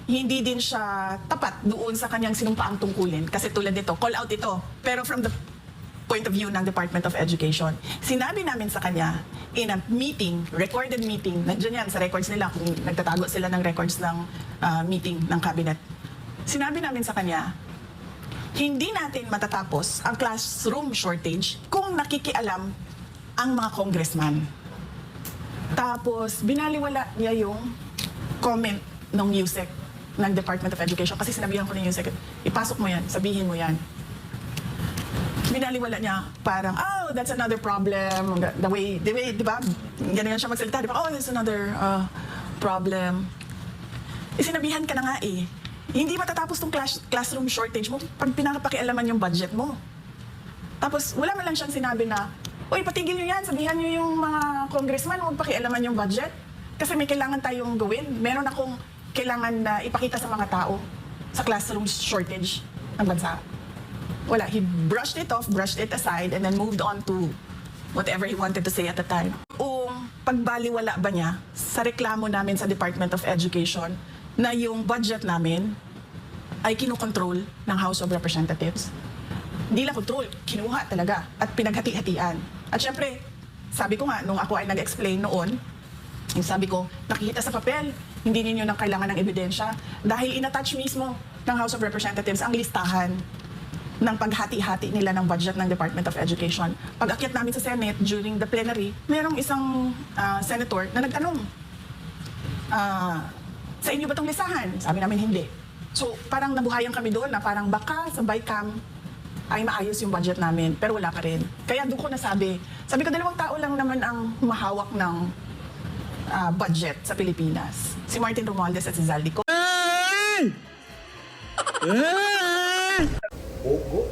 hindi din siya tapat doon sa kanyang sinumpaang tungkulin. Kasi tulad nito, call out ito. Pero from the point of view ng Department of Education, sinabi namin sa kanya in a meeting, recorded meeting, nandiyan yan sa records nila kung nagtatago sila ng records ng meeting ng cabinet. Sinabi namin sa kanya, hindi natin matatapos ang classroom shortage kung nakikialam ang mga congressman. Tapos, binaliwala niya yung comment ng USEC, ng Department of Education, kasi sinabihan ko ng USEC, ipasok mo yan, sabihin mo yan. Binaliwala niya, parang, oh, that's another problem, the way, di ba? Ganyan siya magsalita, di ba? Oh, that's another problem. Sinabihan ka na nga eh. Hindi matatapos tong classroom shortage mo pag pinakapakialaman yung budget mo. Tapos, wala man lang siyang sinabi na, uy, patigil nyo yan, sabihan nyo yung mga congressman, huwag pakialaman yung budget. Kasi may kailangan tayong gawin. Meron akong kailangan na ipakita sa mga tao sa classroom shortage ng bansa. Wala, he brushed it off, brushed it aside, and then moved on to whatever he wanted to say at the time. Pagbaliwala ba niya sa reklamo namin sa Department of Education na yung budget namin ay kinokontrol ng House of Representatives? Hindi lang control, kinuha talaga at pinaghati-hatian. At syempre, sabi ko nga, nung ako ay nag-explain noon, yung sabi ko, nakikita sa papel, hindi ninyo nang kailangan ng ebidensya dahil inattach mismo ng House of Representatives ang listahan ng paghati-hati nila ng budget ng Department of Education. Pag akyat namin sa Senate during the plenary, merong isang senator na nagtanong, sa inyo ba itong listahan? Sabi namin hindi. So parang nabuhayan kami doon na parang baka sa BICAM ay maayos yung budget namin, pero wala pa rin. Kaya doon ko nasabi, sabi ko, 2 tao lang naman ang humahawak ng budget sa Pilipinas. Si Martin Romualdez at si Zaldico. Ogo.